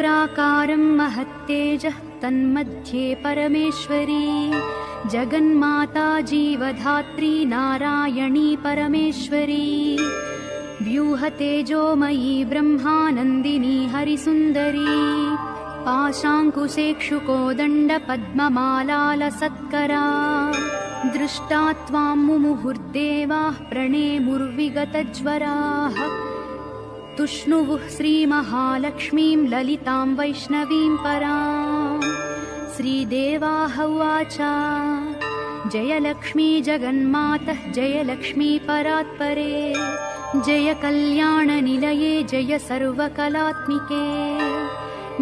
चक्राकारं महत्तेजः तन्मध्ये परमेश्वरी जगन्माता जीवधात्री नारायणी परमेश्वरी व्यूहतेजोमयी ब्रह्मानन्दिनी हरिसुन्दरी पाशाङ्कुशेक्षुकोदण्डपद्ममालालसत्करा दृष्टा त्वां मुमुहुर्देवाः प्रणेमुर्विगतज्वराः तुष्णुवुः श्रीमहालक्ष्मीं ललितां वैष्णवीं परां श्रीदेवाः उवाच जय लक्ष्मी जगन्मातः जय लक्ष्मी परात्परे जय कल्याणनिलये जय सर्वकलात्मिके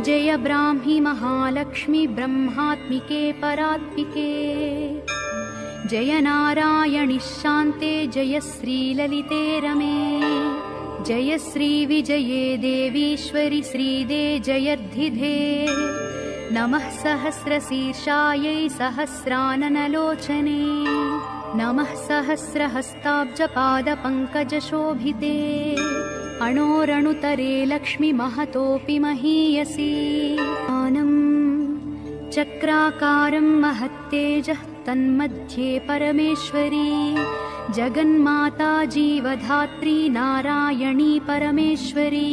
जय ब्राह्मी महालक्ष्मी ब्रह्मात्मिके परात्मिके जय नारायणि शान्ते जय श्रीललिते रमे जय श्रीविजये देवीश्वरि श्रीदे जयर्धिधे नमः सहस्रशीर्षायै सहस्राननलोचने नमः सहस्रहस्ताब्जपादपङ्कजशोभिते अणोरणुतरे लक्ष्मी महतोऽपि महीयसी चक्राकारं महत्तेजः तन्मध्ये परमेश्वरी जगन्माता जीवधात्री नारायणी परमेश्वरी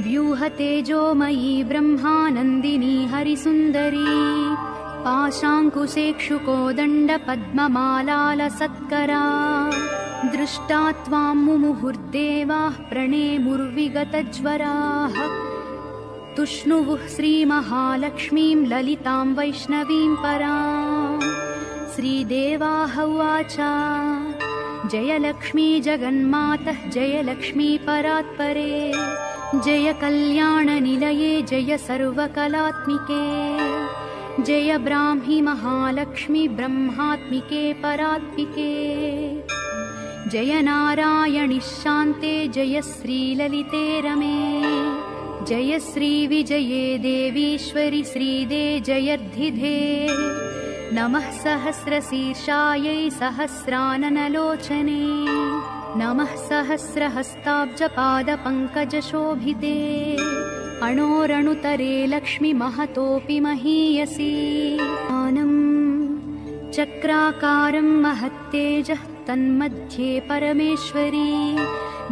व्यूहतेजोमयी ब्रह्मानन्दिनी हरिसुन्दरी पाशाङ्कुशेक्षुकोदण्डपद्ममालालसत्करा दृष्टा त्वां मुमुहुर्देवाः प्रणेमुर्विगतज्वराः तुष्णुवुः श्रीमहालक्ष्मीं ललितां वैष्णवीं परां श्रीदेवाः उवाच जय लक्ष्मी जगन्मातः जय लक्ष्मी परात्परे जय कल्याणनिलये जय सर्वकलात्मिके जय ब्राह्मी महालक्ष्मी ब्रह्मात्मिके परात्मिके जय नारायणि शान्ते जय श्रीललिते रमे जय श्रीविजये देवीश्वरि श्रीदे जयर्धिधे नमः सहस्रशीर्षायै सहस्राननलोचने नमः सहस्रहस्ताब्जपादपङ्कजशोभिते अणोरणुतरे लक्ष्मी महतोऽपि महीयसी चक्राकारं महत्तेजः तन्मध्ये परमेश्वरी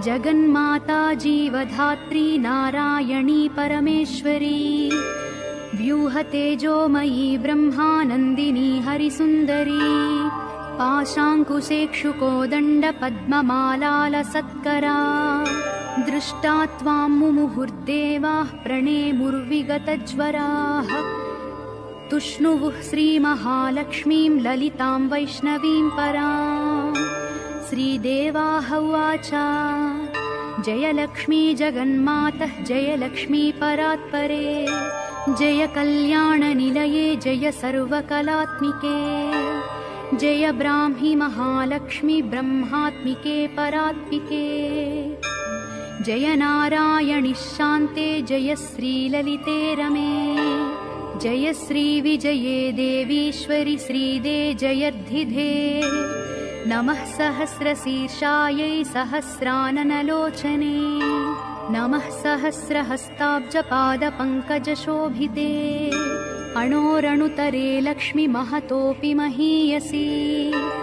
जगन्माता जीवधात्री नारायणी परमेश्वरी व्यूहतेजोमयी ब्रह्मानन्दिनी हरिसुन्दरी पाशाङ्कुशेक्षुकोदण्डपद्ममालालसत्करा दृष्टा त्वां मुमुहुर्देवाः प्रणेमुर्विगतज्वराः तुष्णुवुः श्रीमहालक्ष्मीं ललितां वैष्णवीं परां श्रीदेवाः उवाच जय लक्ष्मी जगन्मातः जय लक्ष्मी परात्परे जय कल्याणनिलये जय सर्वकलात्मिके जय ब्राह्मी महालक्ष्मी ब्रह्मात्मिके परात्मिके जय नारायणि शान्ते जय श्रीललिते रमे जय श्रीविजये देवीश्वरि श्रीदे जयर्धिधे नमः सहस्रशीर्षायै सहस्राननलोचने नमः सहस्रहस्ताब्जपादपङ्कजशोभिते अणोरणुतरे लक्ष्मी महतोऽपि महीयसी।